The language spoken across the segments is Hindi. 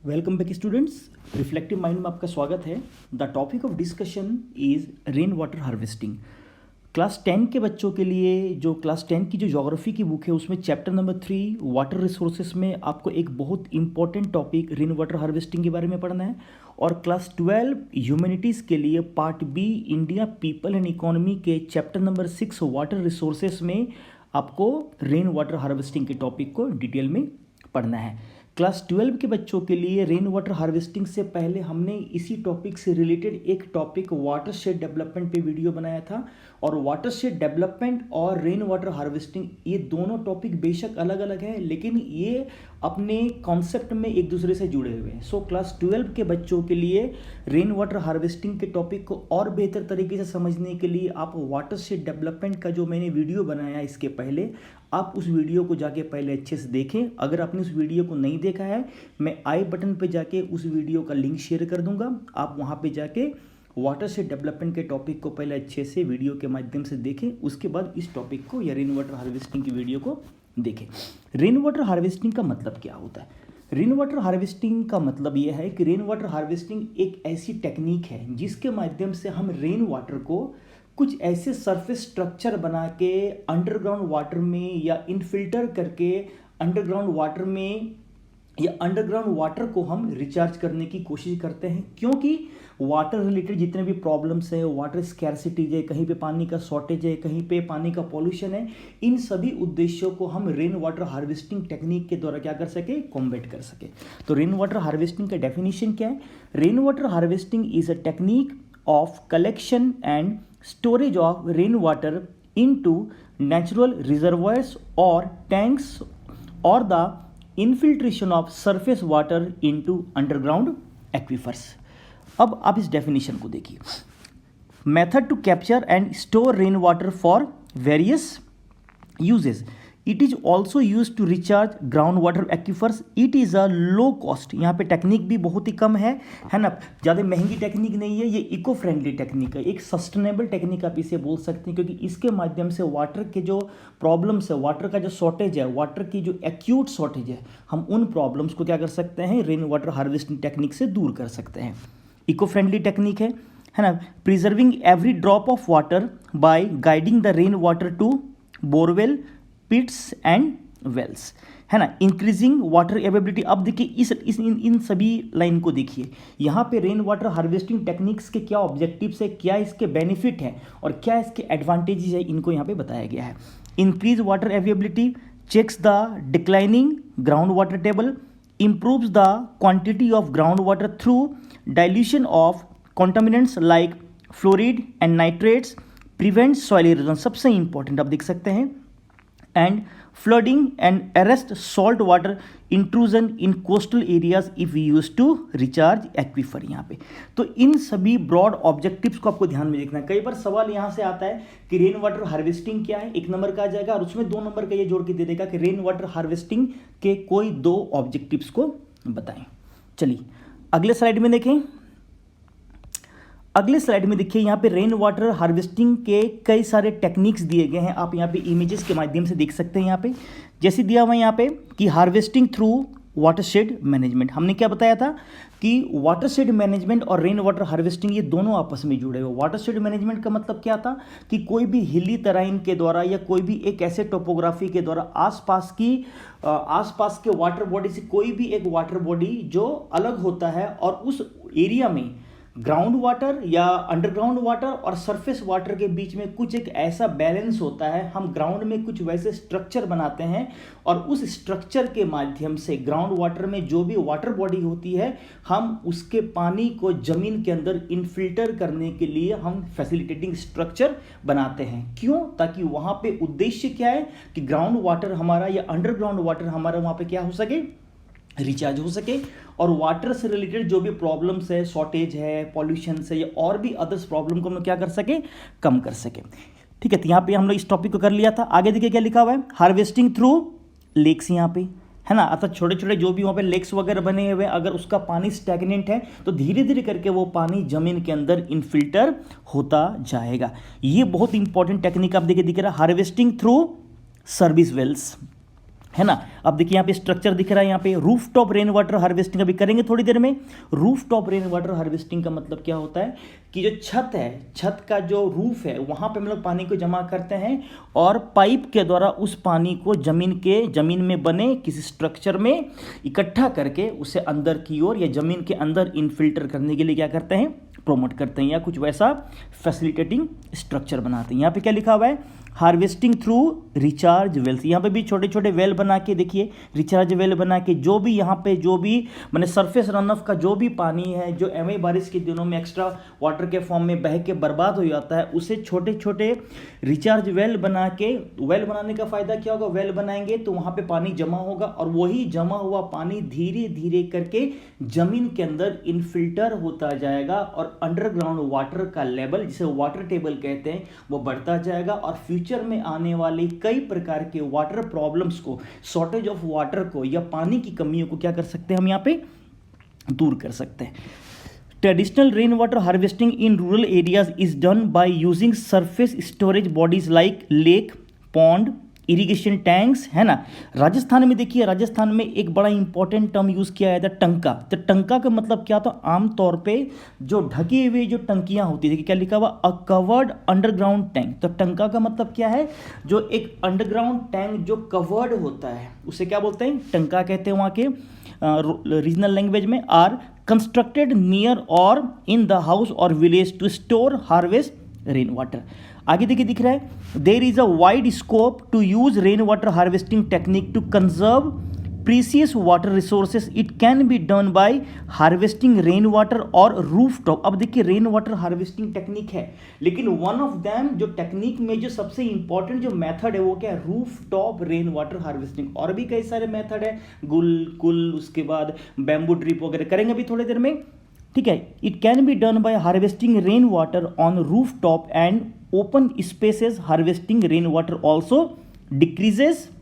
Welcome back students. Reflective mind में आपका स्वागत है। The topic of discussion is rain water harvesting. Class 10 के बच्चों के लिए जो क्लास 10 की जो ज्योग्राफी की बुक है उसमें चैप्टर नंबर 3 वाटर रिसोर्सेज में आपको एक बहुत important topic rain water harvesting के बारे में पढ़ना है। और क्लास 12 ह्यूमैनिटीज़ के लिए part B India people and economy के चैप्टर नंबर 6 वाटर रिसोर्सेज में आपको रेन वाटर हार्वेस्टिंग के टॉपिक को डिटेल में पढ़ना है। क्लास 12 के बच्चों के लिए रेन वाटर हार्वेस्टिंग से पहले हमने इसी टॉपिक से रिलेटेड एक टॉपिक वाटरशेड डेवलपमेंट पे वीडियो बनाया था। और वाटरशेड डेवलपमेंट और रेन वाटर हार्वेस्टिंग ये दोनों टॉपिक बेशक अलग अलग हैं, लेकिन ये अपने कॉन्सेप्ट में एक दूसरे से जुड़े हुए हैं। सो क्लास 12 के बच्चों के लिए रेन वाटर हार्वेस्टिंग के टॉपिक को और बेहतर तरीके से समझने के लिए आप वाटरशेड डेवलपमेंट का जो मैंने वीडियो बनाया इसके पहले, आप उस वीडियो को जाके पहले अच्छे से देखें। अगर आपने उस वीडियो को नहीं देखा है, मैं आई बटन पे जाके उस वीडियो का लिंक शेयर कर दूंगा। आप वहाँ पे जाके वाटरशेड डेवलपमेंट के टॉपिक को पहले अच्छे से वीडियो के माध्यम से देखें, उसके बाद इस टॉपिक को या रेन वाटर हार्वेस्टिंग की वीडियो को देखें। रेन वाटर हार्वेस्टिंग का मतलब क्या होता है? रेन वाटर हार्वेस्टिंग का मतलब यह है कि रेन वाटर हार्वेस्टिंग एक ऐसी टेक्निक है जिसके माध्यम से हम रेन वाटर को कुछ ऐसे सरफेस स्ट्रक्चर बना के अंडरग्राउंड वाटर में या इनफिल्टर करके अंडरग्राउंड वाटर में या अंडरग्राउंड वाटर को हम रिचार्ज करने की कोशिश करते हैं। क्योंकि वाटर रिलेटेड जितने भी प्रॉब्लम्स है, वाटर स्कैरसिटी है, कहीं पे पानी का शॉर्टेज है, कहीं पे पानी का पॉल्यूशन है, इन सभी उद्देश्यों को हम रेन वाटर हार्वेस्टिंग टेक्निक के द्वारा क्या कर सके, कॉम्बैट कर सके। तो रेन वाटर हार्वेस्टिंग का डेफिनेशन क्या है? Rain water harvesting is a technique of collection and storage of rainwater into natural reservoirs or tanks or the infiltration of surface water into underground aquifers। अब आप इस डेफिनेशन को देखिए। Method to capture and store rain water for various uses. It is also use to recharge ground water aquifers. It is a low cost. यहाँ पे टेक्निक भी बहुत ही कम है ना, ज़्यादा महंगी टेक्निक नहीं है। ये इको फ्रेंडली टेक्निक है, एक सस्टेनेबल टेक्निक आप इसे बोल सकते हैं, क्योंकि इसके माध्यम से वाटर के जो प्रॉब्लम्स है, वाटर का जो शॉर्टेज है, वाटर की जो एक्यूट शॉर्टेज है, हम उन प्रॉब्लम्स को क्या कर सकते हैं, रेन वाटर हार्वेस्टिंग टेक्निक से दूर कर सकते हैं। इको फ्रेंडली टेक्निक है ना। Preserving every drop of water by guiding the rain water to borewell, pits and wells, है ना। Increasing water availability. अब देखिए इन सभी लाइन को देखिए। यहाँ पे रेन वाटर हार्वेस्टिंग टेक्निक्स के क्या ऑब्जेक्टिव्स है, क्या इसके बेनिफिट है और क्या इसके एडवांटेजेस है, इनको यहाँ पे बताया गया है। Increase water availability, checks the declining ground water table, improves the quantity of groundwater through dilution of contaminants like fluoride and nitrates, prevents soil erosion। सबसे इंपॉर्टेंट आप देख सकते हैं, and flooding and arrest salt water intrusion in coastal areas if we use to recharge aquifer। यहाँ पे तो इन सभी ब्रॉड ऑब्जेक्टिव्स को आपको ध्यान में देखना है। कई बार सवाल यहाँ से आता है कि रेन वाटर हार्वेस्टिंग क्या है, एक नंबर का आ जाएगा और उसमें 2 नंबर का ये जोड़ के दे देगा कि रेन वाटर हार्वेस्टिंग के कोई 2 ऑब्जेक्टिव्स को बताएं। चलिए अगले स्लाइड में देखें। अगले स्लाइड में देखिए, यहाँ पे रेन वाटर हार्वेस्टिंग के कई सारे टेक्निक्स दिए गए हैं। आप यहाँ पे इमेजेस के माध्यम से देख सकते हैं। यहाँ पे जैसे दिया हुआ है यहाँ पे कि हार्वेस्टिंग थ्रू वाटरशेड मैनेजमेंट। हमने क्या बताया था कि वाटरशेड मैनेजमेंट और रेन वाटर हार्वेस्टिंग ये दोनों आपस में जुड़े हुए। वाटरशेड मैनेजमेंट का मतलब क्या था कि कोई भी हिली तराइन के द्वारा या कोई भी एक ऐसे टोपोग्राफी के द्वारा आसपास के वाटर बॉडी से कोई भी एक वाटर बॉडी जो अलग होता है और उस एरिया में ग्राउंड वाटर या अंडरग्राउंड वाटर और सरफेस वाटर के बीच में कुछ एक ऐसा बैलेंस होता है। हम ग्राउंड में कुछ वैसे स्ट्रक्चर बनाते हैं और उस स्ट्रक्चर के माध्यम से ग्राउंड वाटर में जो भी वाटर बॉडी होती है, हम उसके पानी को जमीन के अंदर इनफिल्टर करने के लिए हम फैसिलिटेटिंग स्ट्रक्चर बनाते हैं। क्यों? ताकि वहाँ पे उद्देश्य क्या है कि ग्राउंड वाटर हमारा या अंडरग्राउंड वाटर हमारा वहाँ पे क्या हो सके, रिचार्ज हो सके और वाटर से रिलेटेड जो भी प्रॉब्लम्स है, शॉर्टेज है, पॉल्यूशन से या और भी अदर्स प्रॉब्लम को हम लोग क्या कर सके, कम कर सके। ठीक है, तो यहाँ पे हम लोग इस टॉपिक को कर लिया था। आगे देखिए क्या लिखा हुआ है, हार्वेस्टिंग थ्रू लेक्स। यहाँ पे है ना, अर्थात छोटे छोटे जो भी वहाँ पे लेक्स वगैरह बने हुए, अगर उसका पानी स्टैग्नेंट है तो धीरे धीरे करके वो पानी जमीन के अंदर इनफिल्टर होता जाएगा। ये बहुत इंपॉर्टेंट टेक्निक आप देखिए दिख रहा है, हार्वेस्टिंग थ्रू सर्विस वेल्स। है ना। अब देखिए यहाँ पे स्ट्रक्चर दिख रहा है, यहाँ पे roof top rain water harvesting अभी करेंगे थोड़ी देर में। Roof top rain water harvesting का मतलब क्या होता है कि जो छत है, छत का जो रूफ है, वहाँ पे हम लोग पानी को जमा करते हैं और पाइप के द्वारा उस पानी को जमीन में बने किसी स्ट्रक्चर में इकट्ठा करके उसे अंदर की ओर या जमीन के अंदर इनफिल्टर करने के लिए क्या करते हैं, प्रमोट करते हैं, या कुछ वैसा फैसिलिटेटिंग स्ट्रक्चर बनाते हैं। यहाँ पे क्या लिखा हुआ है, हार्वेस्टिंग थ्रू रिचार्ज वेल्स। यहाँ पे भी छोटे छोटे वेल बना के देखिए, रिचार्ज वेल बना के जो भी यहाँ पे जो भी मैंने सरफेस रन ऑफ का जो भी पानी है जो एवं बारिश के दिनों में एक्स्ट्रा वाटर के फॉर्म में बह के बर्बाद हो जाता है, उसे छोटे छोटे रिचार्ज वेल बना के, वेल बनाने का फ़ायदा क्या होगा, वेल बनाएंगे तो वहाँ पे पानी जमा होगा और वही जमा हुआ पानी धीरे धीरे करके जमीन के अंदर इनफिल्टर होता जाएगा और अंडरग्राउंड वाटर का लेवल, जिसे वाटर टेबल कहते हैं, वो बढ़ता जाएगा और फ्यूचर में आने वाले कई प्रकार के वाटर प्रॉब्लम्स को, शॉर्टेज ऑफ वाटर को या पानी की कमियों को क्या कर सकते हैं हम यहाँ पे दूर कर सकते हैं। Traditional rain water harvesting in rural areas is done by using surface storage bodies like lake, pond, irrigation tanks, है ना। राजस्थान में देखिए, राजस्थान में एक बड़ा इंपॉर्टेंट टर्म यूज़ किया जाता है टंका। तो टंका का मतलब क्या था, आमतौर पे जो ढकी हुई जो टंकियाँ होती थी, क्या लिखा हुआ, अ कवर्ड अंडरग्राउंड टैंक। तो टंका का मतलब क्या है, जो एक अंडरग्राउंड टैंक जो कवर्ड होता है उसे क्या बोलते हैं, टंका कहते हैं वहाँ के रीजनल लैंग्वेज में। Are constructed near or in the house or village to store harvest rain water. आगे देखिए दिख रहा है, there is a wide scope to use rain water harvesting technique to conserve precious water resources. It can be done by harvesting rain water or roof top. अब देखिए रेन वाटर हार्वेस्टिंग टेक्निक है, लेकिन वन ऑफ देम जो टेक्निक में जो सबसे इंपॉर्टेंट जो मेथड है वो क्या है, roof top rain water harvesting. और भी कई सारे मेथड है, गुल कुल, उसके बाद बैम्बू ड्रिप वगैरह करेंगे अभी थोड़ी देर में, ठीक है। It can be done by harvesting rain water on roof top and open spaces. Harvesting rainwater also decreases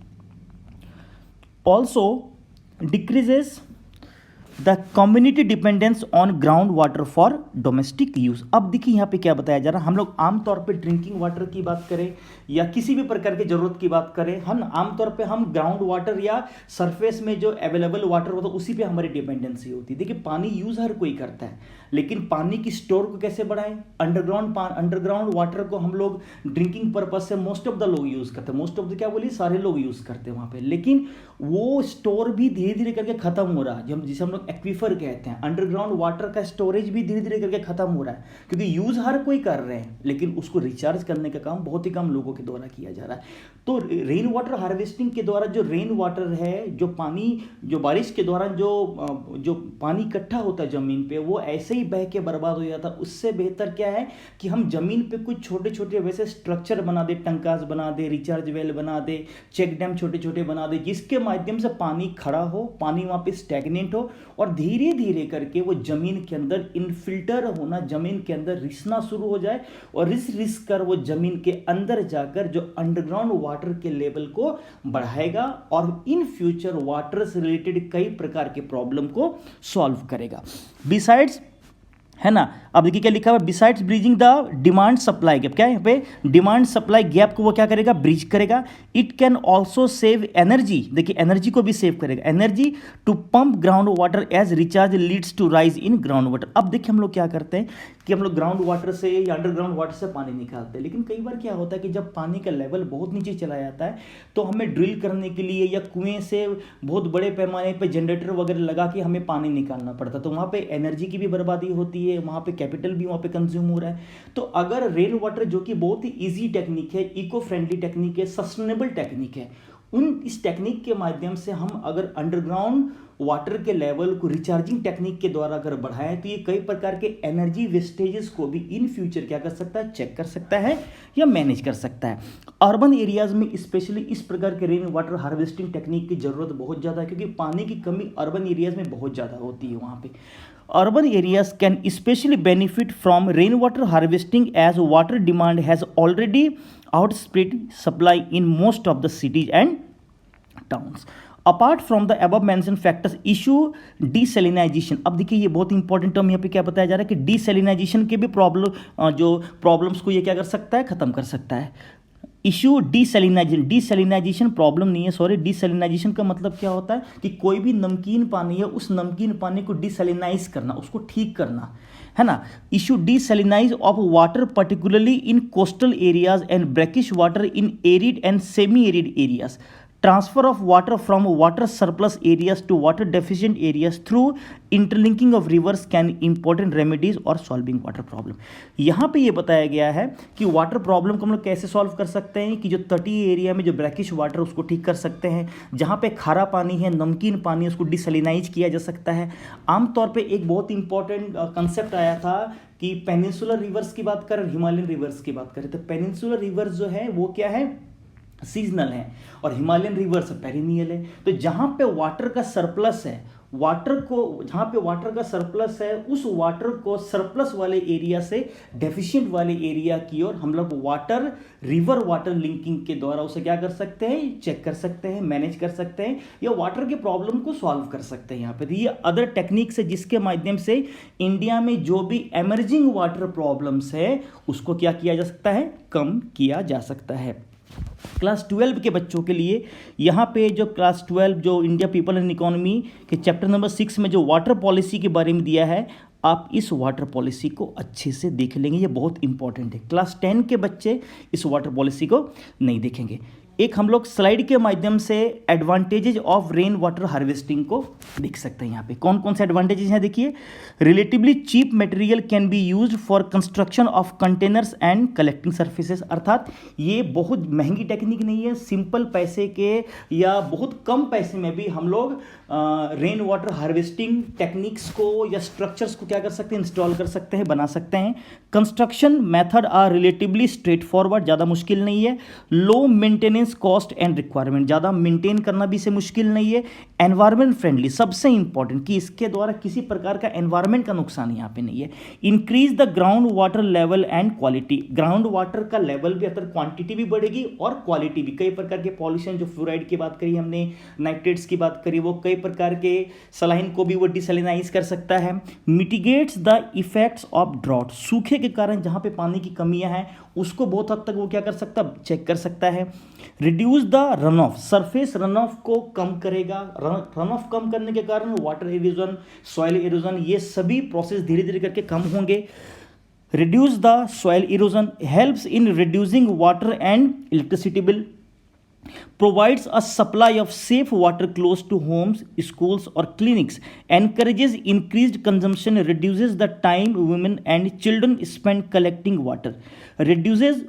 the community dependence on ground water for domestic use. अब देखिए यहाँ पे क्या बताया जा रहा है, हम लोग आमतौर पे ड्रिंकिंग वाटर की बात करें या किसी भी प्रकार की जरूरत की बात करें, हम आमतौर पे हम ग्राउंड वाटर या सरफेस में जो अवेलेबल वाटर होता है उसी पे हमारी डिपेंडेंसी होती है। देखिए पानी यूज हर कोई करता है, लेकिन पानी की स्टोर को कैसे बढ़ाएं, अंडरग्राउंड वाटर को हम लोग ड्रिंकिंग पर्पज से मोस्ट ऑफ द लोग यूज करते हैं, मोस्ट ऑफ द क्या बोलिए सारे लोग यूज करते हैं वहाँ पे, लेकिन वो स्टोर भी धीरे धीरे करके खत्म हो रहा है, जिसे हम लोग एक्वीफर कहते हैं। अंडरग्राउंड वाटर का स्टोरेज भी धीरे धीरे करके खत्म हो रहा है, क्योंकि यूज हर कोई कर रहे हैं, लेकिन उसको रिचार्ज करने का काम बहुत ही कम लोगों के द्वारा किया जा रहा है। तो रेन वाटर हार्वेस्टिंग के द्वारा जो रेन वाटर है, जो पानी जो बारिश के दौरान जो पानी इकट्ठा होता है जमीन पे, वो ऐसे ही बह के बर्बाद हो जाता है। उससे बेहतर क्या है कि हम जमीन पे कुछ छोटे छोटे वैसे स्ट्रक्चर बना दे, टंकास बना दे, रिचार्ज वेल बना दे, चेक डैम छोटे छोटे बना दे, जिसके माध्यम से पानी खड़ा हो, पानी वहाँ पे स्टैग्नेंट हो और धीरे धीरे करके वो जमीन के अंदर इनफिल्टर होना, जमीन के अंदर रिसना शुरू हो जाए और रिस कर वो जमीन के अंदर जाकर जो अंडरग्राउंड वाटर के लेवल को बढ़ाएगा और इन फ्यूचर वाटर से रिलेटेड कई प्रकार के प्रॉब्लम को सॉल्व करेगा। बिसाइड्स, है ना। अब देखिए क्या लिखा हुआ है, besides bridging the demand supply gap. क्या है यहाँ पे, डिमांड सप्लाई गैप को वो क्या करेगा, ब्रिज करेगा। It can also save energy, देखिए एनर्जी को भी सेव करेगा, energy to pump ground water as recharge leads to rise in ground water. अब देखिए हम लोग क्या करते हैं कि हम लोग ग्राउंड वाटर से या अंडरग्राउंड वाटर से पानी निकालते हैं, लेकिन कई बार क्या होता है कि जब पानी का लेवल बहुत नीचे चला जाता है तो हमें ड्रिल करने के लिए या कुएं से बहुत बड़े पैमाने पर जनरेटर वगैरह लगा के हमें पानी निकालना पड़ता है, तो वहाँ पे एनर्जी की भी बर्बादी होती है, वहाँ पे कैपिटल भी वहाँ पे कंज्यूम हो रहा है। तो अगर रेन वाटर जो कि बहुत ही इजी टेक्निक है, इको फ्रेंडली टेक्निक है, सस्टेनेबल टेक्निक है, इस टेक्निक के माध्यम से हम अगर अंडरग्राउंड वाटर के लेवल को रिचार्जिंग टेक्निक के द्वारा अगर बढ़ाएं तो ये कई प्रकार के एनर्जी वेस्टेजेस को भी इन फ्यूचर क्या कर सकता है, चेक कर सकता है या मैनेज कर सकता है। अर्बन एरियाज में स्पेशली इस प्रकार के रेन वाटर हार्वेस्टिंग टेक्निक की ज़रूरत बहुत ज़्यादा है, क्योंकि पानी की कमी अर्बन एरियाज में बहुत ज़्यादा होती है। वहाँ पे urban areas can specially benefit from rain water harvesting as water demand has already outspread supply in most of the cities and towns. Apart from the above mention factors issue desalinisation. अब देखिए ये बहुत इंपॉर्टेंट टर्म यहाँ पे क्या बताया जा रहा है कि डिसैलिनाइजेशन के भी प्रॉब्लम्स को ये क्या कर सकता है, खत्म कर सकता है। इशू डिसैलिनाइजेशन प्रॉब्लम नहीं है, सॉरी। डिसैलिनाइजेशन का मतलब क्या होता है कि कोई भी नमकीन पानी है, उस नमकीन पानी को डिसैलिनाइज करना, उसको ठीक करना, है ना। Issue desalinise of water particularly in coastal areas and brackish water in arid and semi arid areas. Transfer of water from water surplus areas to water deficient areas through interlinking of rivers can important remedies और सॉल्विंग वाटर प्रॉब्लम। यहाँ पे ये बताया गया है कि वाटर प्रॉब्लम को हम लोग कैसे सॉल्व कर सकते हैं, कि जो तटीय एरिया में जो ब्रैकिश वाटर उसको ठीक कर सकते हैं, जहाँ पे खारा पानी है, नमकीन पानी है, उसको डिसैलिनाइज किया जा सकता है। आमतौर पे एक बहुत इंपॉर्टेंट कंसेप्ट आया था कि पेनिनसुलर रिवर्स की बात करें, हिमालयन रिवर्स की बात करें, तो पेनिनसुलर रिवर्स जो है वो क्या है, सीजनल है, और हिमालयन रिवर्स पेरिनियल है। तो जहाँ पे वाटर का सरप्लस है, जहाँ पे वाटर का सरप्लस है, उस वाटर को सरप्लस वाले एरिया से डेफिशिएंट वाले एरिया की ओर हम लोग रिवर वाटर लिंकिंग के द्वारा उसे क्या कर सकते हैं, चेक कर सकते हैं, मैनेज कर सकते हैं, या वाटर के प्रॉब्लम को सॉल्व कर सकते हैं। यहाँ पे ये अदर टेक्निक्स है जिसके माध्यम से इंडिया में जो भी एमर्जिंग वाटर प्रॉब्लम्स है उसको क्या किया जा सकता है, कम किया जा सकता है। क्लास 12 के बच्चों के लिए यहाँ पे जो क्लास 12 जो इंडिया पीपल एंड इकोनॉमी के चैप्टर नंबर 6 में जो वाटर पॉलिसी के बारे में दिया है, आप इस वाटर पॉलिसी को अच्छे से देख लेंगे, ये बहुत इंपॉर्टेंट है। क्लास 10 के बच्चे इस वाटर पॉलिसी को नहीं देखेंगे। एक हम लोग स्लाइड के माध्यम से advantages of rain water harvesting को देख सकते हैं। यहाँ पे कौन कौन से एडवांटेजेस हैं देखिए। Relatively cheap material can be used for construction of containers and collecting surfaces, अर्थात ये बहुत महंगी टेक्निक नहीं है, सिंपल पैसे के या बहुत कम पैसे में भी हम लोग रेन वाटर हार्वेस्टिंग टेक्निक्स को या स्ट्रक्चर्स को क्या कर सकते हैं, इंस्टॉल कर सकते हैं, बना सकते हैं। Construction method are relatively straightforward, ज़्यादा मुश्किल नहीं है। Low maintenance cost and requirement, ज़्यादा मेंटेन करना भी इसे मुश्किल नहीं है। एनवायरमेंट फ्रेंडली, सबसे इंपॉर्टेंट कि इसके द्वारा किसी प्रकार का एनवायरमेंट का नुकसान यहाँ पे नहीं है। Increase the ground water level and quality, ground water का लेवल भी अगर क्वांटिटी भी बढ़ेगी और क्वालिटी भी। कई प्रकार के पॉल्यूशन, जो फ्लोराइड की बात करी हमने, नाइट्रेट्स की बात करी, वो कई प्रकार के सलाइन को भी वो डिसैलिनाइज कर सकता है। Mitigates the effects of drought, सूखे के कारण जहाँ पे पानी की कमियां हैं उसको बहुत हद तक वो क्या कर सकता है, चेक कर सकता है। Reduce the run of, surface run of को कम करेगा। रन ऑफ कम करने के कारण वाटर इरोजन, सॉइल इरोजन, ये सभी प्रोसेस धीरे धीरे करके कम होंगे। Reduce the soil erosion, helps in reducing water and electricity bill, provides a supply of safe water close to homes, schools or clinics, encourages increased consumption, reduces the time women and children spend collecting water, reduces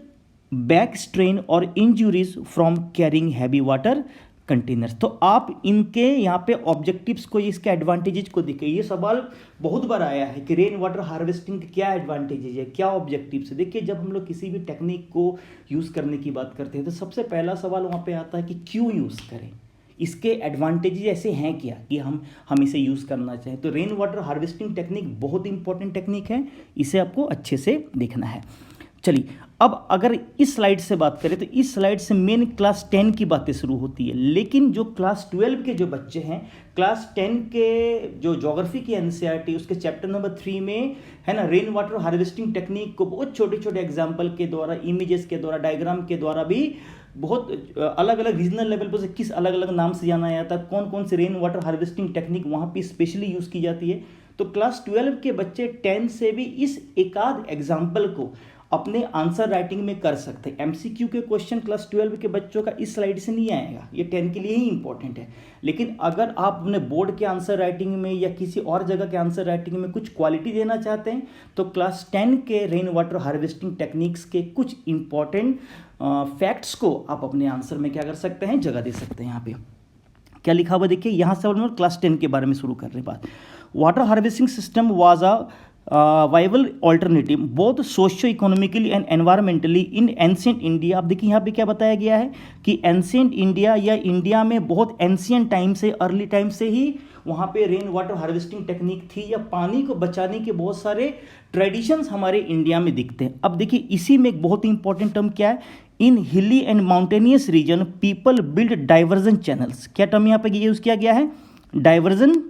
back strain or injuries from carrying heavy water containers. तो आप इनके यहाँ पे ऑब्जेक्टिव्स को, इसके एडवांटेजेस को देखिए। ये सवाल बहुत बार आया है कि रेन वाटर हार्वेस्टिंग के क्या एडवांटेजेस है, क्या ऑब्जेक्टिव्स है। देखिए, जब हम लोग किसी भी टेक्निक को यूज़ करने की बात करते हैं तो सबसे पहला सवाल वहाँ पे आता है कि क्यों यूज़ करें, इसके एडवांटेजेस ऐसे हैं क्या कि हम इसे यूज़ करना चाहें। तो रेन वाटर हार्वेस्टिंग टेक्निक बहुत इंपॉर्टेंट टेक्निक है, इसे आपको अच्छे से देखना है। चलिए, अब अगर इस स्लाइड से बात करें तो इस स्लाइड से मेन क्लास 10 की बातें शुरू होती है, लेकिन जो क्लास 12 के जो बच्चे हैं, क्लास 10 के जो ज्योग्राफी की एनसीईआरटी उसके चैप्टर नंबर 3 में है ना, रेन वाटर हार्वेस्टिंग टेक्निक को बहुत छोटे छोटे एग्जाम्पल के द्वारा, इमेजेस के द्वारा, डायग्राम के द्वारा भी बहुत अलग अलग रीजनल लेवल पर से किस अलग अलग नाम से जाना जाता है, कौन कौन से रेन वाटर हार्वेस्टिंग टेक्निक वहाँ पे स्पेशली यूज़ की जाती है। तो क्लास 12 के बच्चे 10 से भी इस एकाध एग्जाम्पल को अपने आंसर राइटिंग में कर सकते हैं। एमसीक्यू के क्वेश्चन क्लास 12 के बच्चों का इस स्लाइड से नहीं आएगा, ये 10 के लिए ही इंपॉर्टेंट है। लेकिन अगर आप अपने बोर्ड के आंसर राइटिंग में या किसी और जगह के आंसर राइटिंग में कुछ क्वालिटी देना चाहते हैं तो क्लास 10 के रेन वाटर हार्वेस्टिंग टेक्निक्स के कुछ इंपॉर्टेंट फैक्ट्स को आप अपने आंसर में क्या कर सकते हैं, जगह दे सकते हैं। यहाँ पे क्या लिखा हुआ देखिए, यहाँ से हम क्लास 10 के बारे में शुरू कर रहे हैं बात। Water harvesting system was a viable alternative both socio economically and environmentally in ancient India. आप देखिए यहाँ पे क्या बताया गया है कि एंशिएंट इंडिया या इंडिया में बहुत एंशिएंट टाइम से, अर्ली टाइम से ही वहाँ पे रेन वाटर हार्वेस्टिंग टेक्निक थी, या पानी को बचाने के बहुत सारे ट्रेडिशंस हमारे इंडिया में दिखते हैं। अब देखिए, इसी में एक बहुत ही इंपॉर्टेंट टर्म क्या है, in hilly and mountainous region people build diversion channels. क्या टर्म यहाँ पे यूज़ किया गया है, डाइवर्जन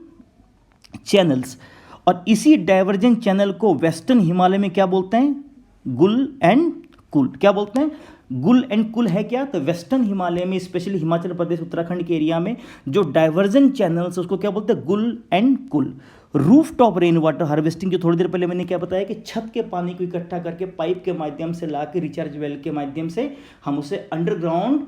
चैनल्स। और इसी डाइवर्जन चैनल को वेस्टर्न हिमालय में क्या बोलते हैं, गुल एंड कुल, क्या बोलते हैं, गुल एंड कुल है क्या, तो वेस्टर्न हिमालय में स्पेशली हिमाचल प्रदेश उत्तराखंड के एरिया में जो डाइवर्जन चैनल्स उसको क्या बोलते हैं, गुल एंड कुल। Roof top rain water harvesting, जो थोड़ी देर पहले मैंने क्या बताया कि छत के पानी को इकट्ठा करके पाइप के माध्यम से ला के रिचार्ज वेल के माध्यम से हम उसे अंडरग्राउंड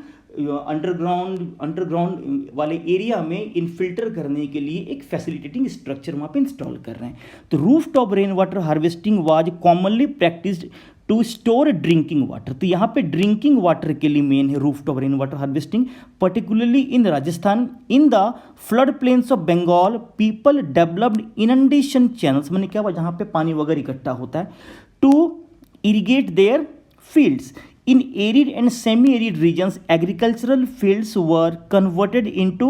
वाले एरिया में इनफिल्टर करने के लिए एक फैसिलिटेटिंग स्ट्रक्चर वहाँ पे इंस्टॉल कर रहे हैं। तो roof top rain water harvesting was commonly practised to store drinking water. तो यहाँ पे ड्रिंकिंग वाटर के लिए मेन है roof top rain water harvesting, particularly in Rajasthan. In the flood plains of Bengal people developed inundation channels, मैंने क्या हुआ जहाँ पे पानी वगैरह इकट्ठा होता है, to irrigate their fields. In arid and semi-arid regions, agricultural fields were converted into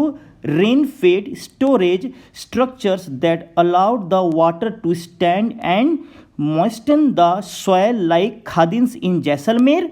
rain-fed storage structures that allowed the water to stand and moisten the soil like khadins in Jaisalmer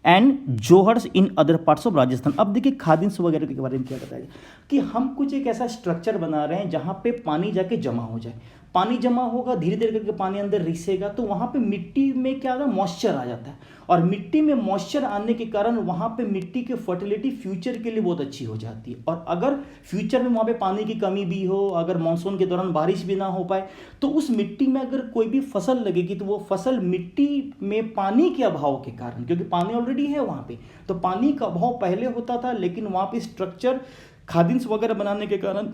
and Johar's in other parts of Rajasthan. अब देखिए खादिन्स वगैरह के बारे में क्या बताया कि हम कुछ एक ऐसा स्ट्रक्चर बना रहे हैं जहाँ पे पानी जाके जमा हो जाए, पानी जमा होगा धीरे धीरे करके पानी अंदर रिसेगा, तो वहाँ पे मिट्टी में क्या होता है, मॉइस्चर आ जाता है, और मिट्टी में मॉइस्चर आने के कारण वहाँ पे मिट्टी की फर्टिलिटी फ्यूचर के लिए बहुत अच्छी हो जाती है। और अगर फ्यूचर में वहाँ पे पानी की कमी भी हो, अगर मानसून के दौरान बारिश भी ना हो पाए, तो उस मिट्टी में अगर कोई भी फसल लगेगी तो वो फसल मिट्टी में पानी के अभाव के कारण, क्योंकि पानी ऑलरेडी है वहाँ पे, तो पानी का अभाव पहले होता था, लेकिन वहाँ पे स्ट्रक्चर खादिन्स वगैरह बनाने के कारण,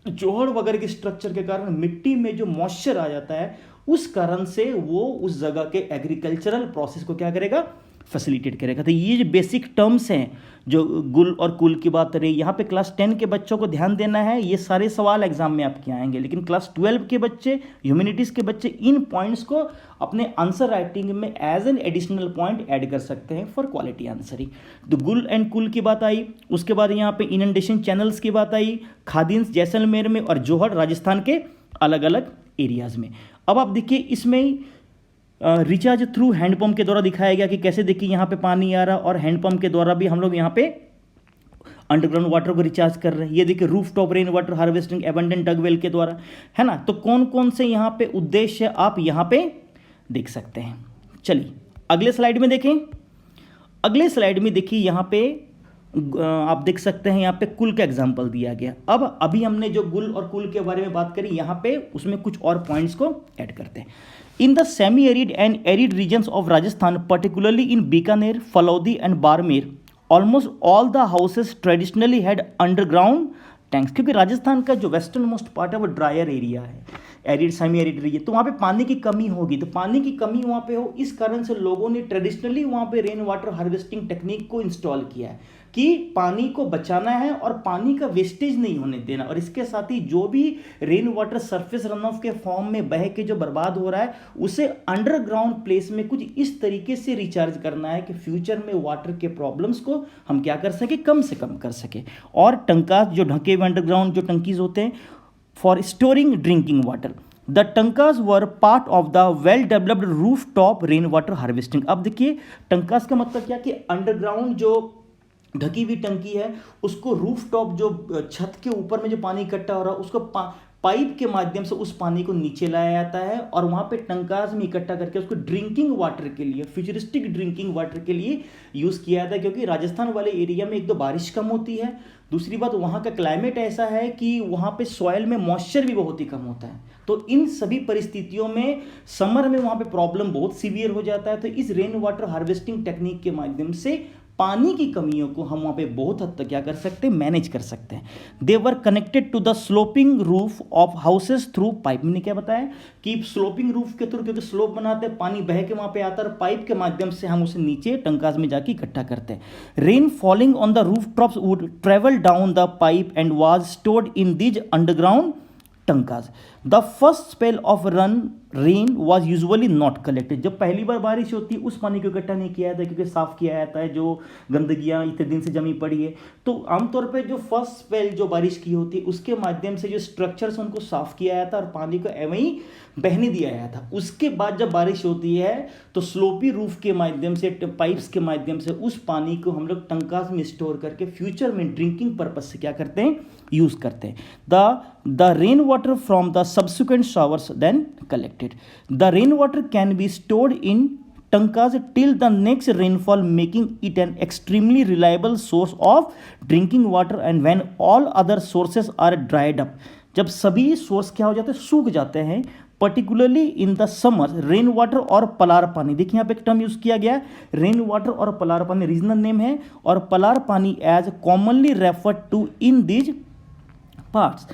जोहड़ वगैरह के स्ट्रक्चर के कारण मिट्टी में जो मॉइस्चर आ जाता है, उस कारण से वो उस जगह के एग्रीकल्चरल प्रोसेस को क्या करेगा, फैसिलिटेट करेगा। तो ये जो बेसिक टर्म्स हैं जो गुल और कुल की बात करें, यहाँ पे क्लास 10 के बच्चों को ध्यान देना है, ये सारे सवाल एग्जाम में आपके आएंगे, लेकिन क्लास 12 के बच्चे, ह्यूमैनिटीज़ के बच्चे इन पॉइंट्स को अपने आंसर राइटिंग में as an additional point add कर सकते हैं फॉर क्वालिटी आंसरिंग। तो गुल एंड कुल की बात आई, उसके बाद यहाँ पे इनंडेशन चैनल्स की बात आई, खादिन्स जैसलमेर में और जोहड़ राजस्थान के अलग अलग एरियाज़ में। अब आप देखिए इसमें रिचार्ज थ्रू हैंडपम्प के द्वारा दिखाया गया कि कैसे देखिए यहाँ पे पानी आ रहा, और हैंडपम्प के द्वारा भी हम लोग यहाँ पे अंडरग्राउंड वाटर को रिचार्ज कर रहे हैं। ये देखिए roof top rain water harvesting abundant dug well के द्वारा, है ना। तो कौन कौन से यहाँ पे उद्देश्य आप यहाँ पे देख सकते हैं। चलिए अगले स्लाइड में देखें। अगले स्लाइड में देखिए यहाँ पे आप देख सकते हैं यहाँ पे कुल का एग्जाम्पल दिया गया। अब अभी हमने जो गुल और कुल के बारे में बात करी, यहाँ पे उसमें कुछ और पॉइंट्स को ऐड करते हैं। In the semi-arid and arid regions of Rajasthan, particularly in Bikaner, Phalodi and Barmer, almost all the houses traditionally had underground tanks। क्योंकि राजस्थान का जो वेस्टर्न मोस्ट पार्ट है वो ड्रायर एरिया है, एरिड सेमी एरिड एरिया, तो वहाँ पे पानी की कमी होगी। तो पानी की कमी वहाँ पे हो, इस कारण से लोगों ने ट्रेडिशनली वहाँ पे रेन वाटर हार्वेस्टिंग टेक्निक को इंस्टॉल किया है कि पानी को बचाना है और पानी का वेस्टेज नहीं होने देना, और इसके साथ ही जो भी rain water surface run of के फॉर्म में बह के जो बर्बाद हो रहा है, उसे अंडरग्राउंड प्लेस में कुछ इस तरीके से रिचार्ज करना है कि फ्यूचर में वाटर के प्रॉब्लम्स को हम क्या कर सके, कम से कम कर सके। और टंकास जो ढके हुए अंडरग्राउंड जो टंकीज होते हैं for storing drinking water, the tankas were part of the well developed roof top rain water harvesting. अब देखिए टंकास का मतलब क्या कि अंडरग्राउंड जो ढकी हुई टंकी है, उसको रूफ टॉप जो छत के ऊपर में जो पानी इकट्ठा हो रहा है, उसको पाइप के माध्यम से उस पानी को नीचे लाया जाता है और वहाँ पे टंकास में इकट्ठा करके उसको ड्रिंकिंग वाटर के लिए, फ्यूचरिस्टिक ड्रिंकिंग वाटर के लिए यूज़ किया जाता है। क्योंकि राजस्थान वाले एरिया में एक तो बारिश कम होती है, दूसरी बात वहाँ का क्लाइमेट ऐसा है कि वहाँ पे सॉइल में मॉइस्चर भी बहुत ही कम होता है। तो इन सभी परिस्थितियों में समर में वहाँ पे प्रॉब्लम बहुत सीवियर हो जाता है। तो इस रेन वाटर हार्वेस्टिंग टेक्निक के माध्यम से पानी की कमियों को हम वहाँ पे बहुत हद तक क्या कर सकते हैं, मैनेज कर सकते हैं। They were connected to the sloping roof of houses through pipe. मैंने क्या बताया कि स्लोपिंग रूफ के थ्रू, क्योंकि स्लोप बनाते हैं, पानी बह के वहाँ पे आता है और पाइप के माध्यम से हम उसे नीचे टंकास में जाके इकट्ठा करते हैं। Rain falling on the roof tops would travel down the pipe and was stored in these underground tankas. The first spell of rain was usually not collected. जब पहली बार बारिश होती है उस पानी को इकट्ठा नहीं किया जाता, क्योंकि साफ किया जाता है जो गंदगियाँ इतने दिन से जमी पड़ी है। तो आमतौर पे जो फर्स्ट स्पेल जो बारिश की होती है उसके माध्यम से जो स्ट्रक्चर्स उनको साफ किया जाता है और पानी को एवं ही बहने दिया जाता है। उसके बाद जब बारिश होती है तो स्लोपी रूफ के माध्यम से, पाइप्स के माध्यम से उस पानी को हम लोग टंकास में स्टोर करके फ्यूचर में ड्रिंकिंग पर्पज से क्या करते हैं, यूज़ करते हैं। The rain water from the subsequent showers then collected. The rainwater can be stored in tankas till the next rainfall, making it an extremely reliable source of drinking water and when all other sources are dried up, जब सभी सोर्स क्या हो जाते हैं, सूख जाते हैं, particularly in the summer rain water और पलार पानी। देखिए यहाँ पे एक टर्म यूज किया गया है, रेन वाटर और पलार पानी रीजनल नेम है, और palar pani as commonly referred to in these parts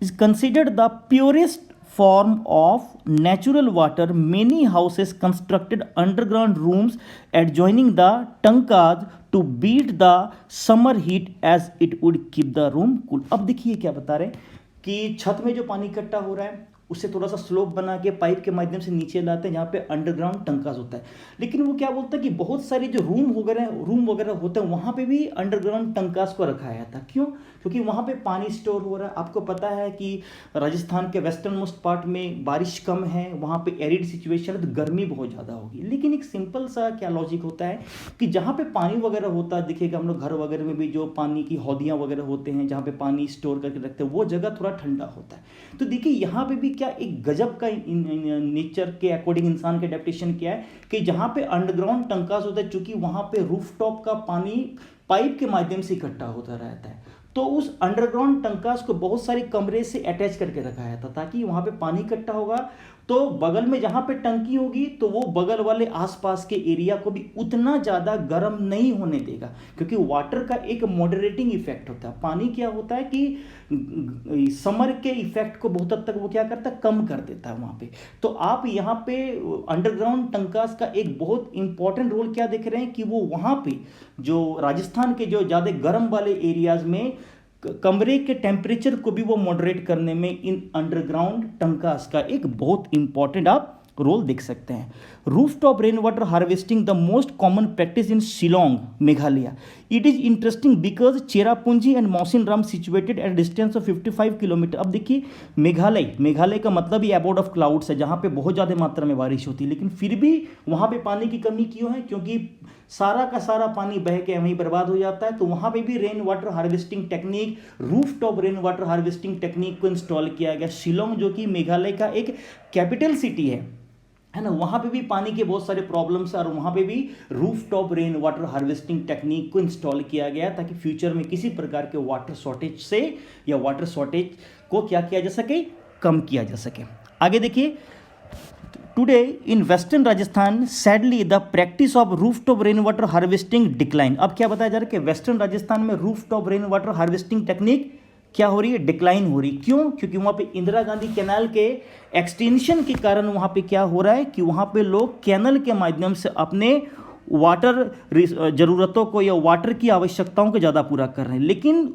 is considered the purest form of natural water. Many houses constructed underground rooms adjoining the tankas to beat the summer heat as it would keep the room cool. अब देखिए क्या बता रहे हैं कि छत में जो पानी इकट्ठा हो रहा है उससे थोड़ा सा स्लोप बना के पाइप के माध्यम से नीचे लाते हैं जहाँ पे अंडरग्राउंड टंकास होता है। लेकिन वो क्या बोलता है कि बहुत सारे जो रूम वगैरह होते हैं वहाँ पे भी अंडरग्राउंड टंकास को रखाया था। क्यों? क्योंकि वहाँ पे पानी स्टोर हो रहा है। आपको पता है कि राजस्थान के वेस्टर्न मोस्ट पार्ट में बारिश कम है, वहाँ पे एरिड सिचुएशन है, तो गर्मी बहुत ज़्यादा होगी। लेकिन एक सिंपल सा क्या लॉजिक होता है कि जहाँ पे पानी वगैरह होता है, देखिएगा हम लोग घर वगैरह में भी जो पानी की हौदियाँ वगैरह होते हैं जहाँ पे पानी स्टोर करके रखते हैं, वो जगह थोड़ा ठंडा होता है। तो देखिए यहाँ पे भी क्या एक गजब का नेचर के अकॉर्डिंग इंसान के एडेप्टेशन किया है कि जहाँ पे अंडरग्राउंड टंकास होता है, चूंकि वहाँ पे रूफटॉप का पानी पाइप के माध्यम से इकट्ठा होता रहता है, तो उस अंडरग्राउंड टंकास को बहुत सारे कमरे से अटैच करके रखाया था ताकि वहाँ पे पानी इकट्ठा होगा तो बगल में जहाँ पे टंकी होगी तो वो बगल वाले आसपास के एरिया को भी उतना ज़्यादा गर्म नहीं होने देगा, क्योंकि वाटर का एक मॉडरेटिंग इफेक्ट होता है। पानी क्या होता है कि समर के इफेक्ट को बहुत हद तक वो क्या करता है, कम कर देता है वहाँ पे। तो आप यहाँ पे अंडरग्राउंड टंकास का एक बहुत इंपॉर्टेंट रोल क्या देख रहे हैं कि वो वहाँ पे जो राजस्थान के जो ज़्यादा गर्म वाले एरियाज में कमरे के टेम्परेचर को भी वो मॉडरेट करने में इन अंडरग्राउंड टंकास का एक बहुत इंपॉर्टेंट आप रोल देख सकते हैं। Rooftop rain water harvesting the most common practice in Shillong, Meghalaya. It is interesting because Cherrapunji and Mawsynram situated at distance of 55 kilometre. अब देखिए मेघालय का मतलब ही अबोर्ड ऑफ क्लाउड्स है, जहाँ पे बहुत ज़्यादा मात्रा में बारिश होती है, लेकिन फिर भी वहाँ पे पानी की कमी क्यों है? क्योंकि सारा का सारा पानी बह के वहीं बर्बाद हो जाता है। तो वहाँ पे भी rain water harvesting technique, rooftop rain water harvesting technique को इंस्टॉल किया गया। शिलोंग जो कि मेघालय का एक कैपिटल सिटी है ना, वहाँ पे भी पानी के बहुत सारे प्रॉब्लम्स है और वहाँ पे भी rooftop rain water harvesting technique को इंस्टॉल किया गया ताकि फ्यूचर में किसी प्रकार के वाटर शॉर्टेज से या वाटर शॉर्टेज को क्या किया जा सके, कम किया जा सके। आगे देखिए, today in western Rajasthan sadly the practice of rooftop rain water harvesting decline. अब क्या बताया जा रहा है कि वेस्टर्न राजस्थान में rooftop rain water harvesting technique क्या हो रही है, डिक्लाइन हो रही। क्यों? क्योंकि वहाँ पे इंदिरा गांधी कैनाल के एक्सटेंशन के कारण वहाँ पे क्या हो रहा है कि वहाँ पे लोग कैनल के माध्यम से अपने वाटर ज़रूरतों को या वाटर की आवश्यकताओं को ज़्यादा पूरा कर रहे हैं। लेकिन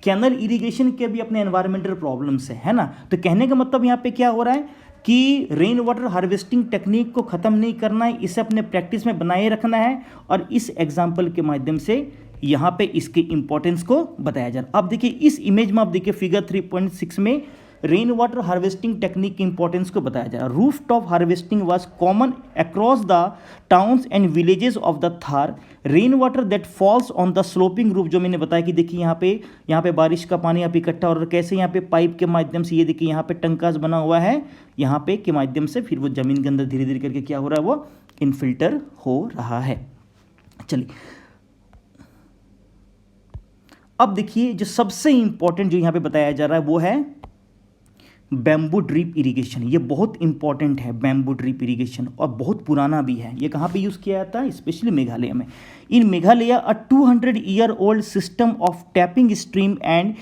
कैनल इरिगेशन के भी अपने एनवायरमेंटल प्रॉब्लम्स है ना। तो कहने का मतलब यहाँ पे क्या हो रहा है कि रेन वाटर हार्वेस्टिंग टेक्निक को ख़त्म नहीं करना है, इसे अपने प्रैक्टिस में बनाए रखना है और इस एग्जाम्पल के माध्यम से यहाँ पे इसके इंपॉर्टेंस को बताया जा रहा है। अब देखिए इस इमेज में आप देखिए फिगर 3.6 में रेन वाटर हार्वेस्टिंग टेक्निक की इंपॉर्टेंस को बताया जा रहा है। Roof top harvesting was common across the towns and villages of the Thar. Rain water that falls on the sloping roof, जो मैंने बताया कि देखिए यहाँ पे बारिश का पानी यहाँ पे इकट्ठा हो रहा है, कैसे यहाँ पे पाइप के माध्यम से, ये देखिए यहाँ पे टंकास बना हुआ है, यहाँ पे के माध्यम से फिर वो जमीन के अंदर धीरे धीरे करके क्या हो रहा है, वो इनफिल्टर हो रहा है। चलिए अब देखिए जो सबसे इंपॉर्टेंट जो यहाँ पे बताया जा रहा है वो है बैम्बू ड्रिप इरिगेशन। ये बहुत इंपॉर्टेंट है बैम्बू ड्रिप इरिगेशन और बहुत पुराना भी है। ये कहाँ पे यूज़ किया जाता है? स्पेशली मेघालय में। इन मेघालय अ 200-year old system of tapping stream and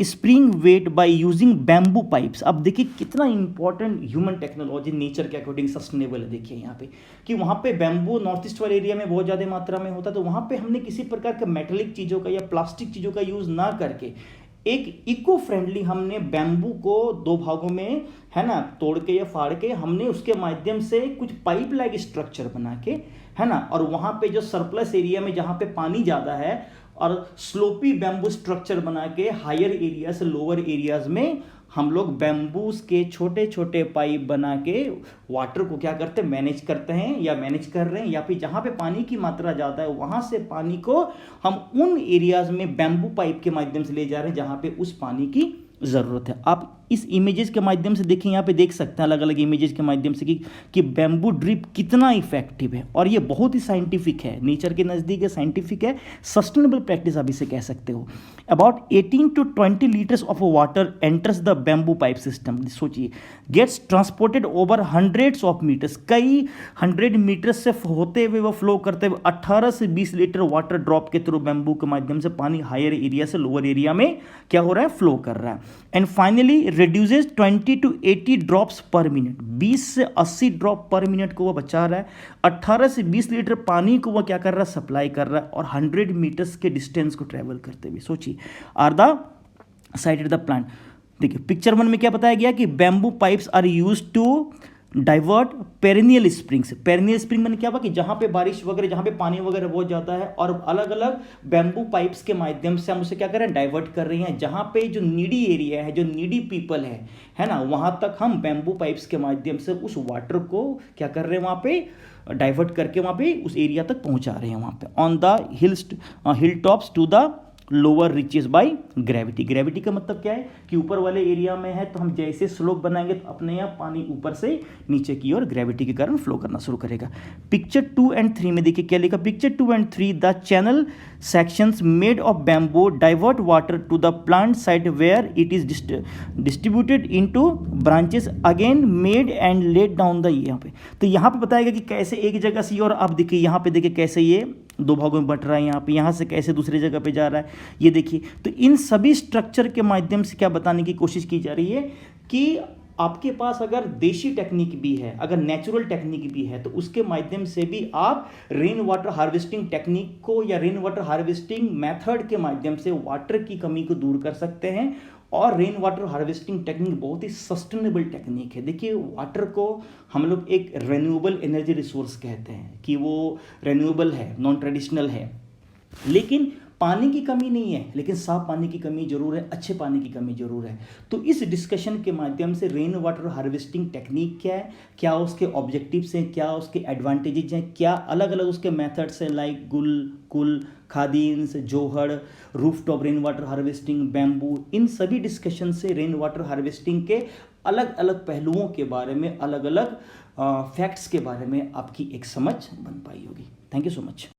spring weight by using bamboo pipes. अब देखिए कितना इंपॉर्टेंट ह्यूमन टेक्नोलॉजी नेचर के अकॉर्डिंग सस्टेनेबल है। देखिए यहाँ पे कि वहाँ पे बैम्बू नॉर्थ ईस्ट वाले एरिया में बहुत ज़्यादा मात्रा में होता है, तो वहाँ पे हमने किसी प्रकार के मेटेलिक चीज़ों का या प्लास्टिक चीज़ों का यूज़ ना करके एक इको फ्रेंडली हमने बैम्बू को दो भागों में है ना तोड़ के या फाड़ के हमने उसके माध्यम से कुछ पाइप लाइक स्ट्रक्चर बना के है ना, और वहाँ पे जो सरप्लस एरिया में जहाँ पे पानी ज़्यादा है और स्लोपी बैम्बू स्ट्रक्चर बना के हायर एरिया से लोअर एरियाज में हम लोग बैम्बूस के छोटे छोटे पाइप बना के वाटर को क्या करते हैं, मैनेज करते हैं या मैनेज कर रहे हैं, या फिर जहाँ पे पानी की मात्रा ज़्यादा है वहाँ से पानी को हम उन एरियाज में बैम्बू पाइप के माध्यम से ले जा रहे हैं जहाँ पे उस पानी की ज़रूरत है। आप इस इमेजेस के माध्यम से देखिए, यहाँ पे देख सकते हैं अलग अलग इमेजेस के माध्यम से कि बैम्बू ड्रिप कितना इफेक्टिव है, और ये बहुत ही साइंटिफिक है, नेचर के नज़दीक है, साइंटिफिक है, सस्टेनेबल प्रैक्टिस आप इसे कह सकते हो। About 18 to 20 litres of water enters the bamboo pipe system, सोचिए, gets transported over hundreds of metres, कई 100 मीटर से होते हुए वो फ्लो करते हुए 18 से 20 लीटर वाटर ड्रॉप के थ्रू बैम्बू के माध्यम से पानी हायर एरिया से लोअर एरिया में क्या हो रहा है, फ्लो कर रहा है। And finally reduces 20 to 80 drops पर मिनट, 20 से 80 ड्रॉप पर मिनट को वो बचा रहा है, 18 से 20 लीटर पानी को वो क्या कर रहा है, सप्लाई कर रहा है, और 100 मीटर्स के डिस्टेंस को ट्रेवल करते हुए। सोचिए, are the sited the plant. देखिए पिक्चर 1 में क्या बताया गया कि bamboo pipes are used to divert perennial springs. Perennial spring मैंने क्या हुआ कि जहाँ पे बारिश वगैरह, जहाँ पे पानी वगैरह बहुत जाता है, और अलग अलग बैम्बू पाइप्स के माध्यम से हम उसे क्या कर रहे हैं, डाइवर्ट कर रही हैं। जहाँ पे जो नीडी एरिया है, जो नीडी पीपल है ना, वहाँ तक हम बैम्बू पाइप्स के माध्यम से उस वाटर को क्या कर रहे हैं, वहाँ पे डाइवर्ट करके वहाँ पे उस एरिया तक पहुँचा रहे हैं। वहाँ पे on the hill tops to the lower reaches by gravity. Gravity का मतलब क्या है कि ऊपर वाले एरिया में है तो हम जैसे स्लोप बनाएंगे तो अपने यहाँ पानी ऊपर से नीचे की ओर ग्रेविटी के कारण फ्लो करना शुरू करेगा। पिक्चर 2 and 3 में देखिए क्या लिखा, picture 2 and 3 the channel sections made of bamboo divert water to the plant site where it is distributed into branches again made and laid down the, यहाँ पे तो यहाँ पे बताएगा कि कैसे एक जगह से, और अब देखिए यहाँ पे देखिए कैसे ये 2 भागों में बट रहा है, यहाँ से कैसे दूसरी जगह पे जा रहा है, ये देखिए। तो इन सभी स्ट्रक्चर के माध्यम से क्या बताने की कोशिश की जा रही है कि आपके पास अगर देशी टेक्निक भी है, अगर नेचुरल टेक्निक भी है, तो उसके माध्यम से भी आप रेन वाटर हार्वेस्टिंग टेक्निक को या रेन वाटर हार्वेस्टिंग मेथड के माध्यम से वाटर की कमी को दूर कर सकते हैं। और रेन वाटर हार्वेस्टिंग टेक्निक बहुत ही सस्टेनेबल टेक्निक है। देखिए वाटर को हम लोग एक रिन्यूएबल एनर्जी रिसोर्स कहते हैं कि वो रिन्यूएबल है, नॉन ट्रेडिशनल है, लेकिन पानी की कमी नहीं है, लेकिन साफ पानी की कमी जरूर है, अच्छे पानी की कमी जरूर है। तो इस डिस्कशन के माध्यम से रेन वाटर हार्वेस्टिंग टेक्निक क्या है, क्या उसके ऑब्जेक्टिव्स हैं, क्या उसके एडवांटेजेस हैं, क्या अलग अलग उसके मेथड्स हैं, like kul khadins, johad, rooftop rain water harvesting, bamboo, इन सभी डिस्कशन से रेन वाटर हार्वेस्टिंग के अलग अलग पहलुओं के बारे में, अलग अलग फैक्ट्स के बारे में आपकी एक समझ बन पाई होगी। Thank you so much.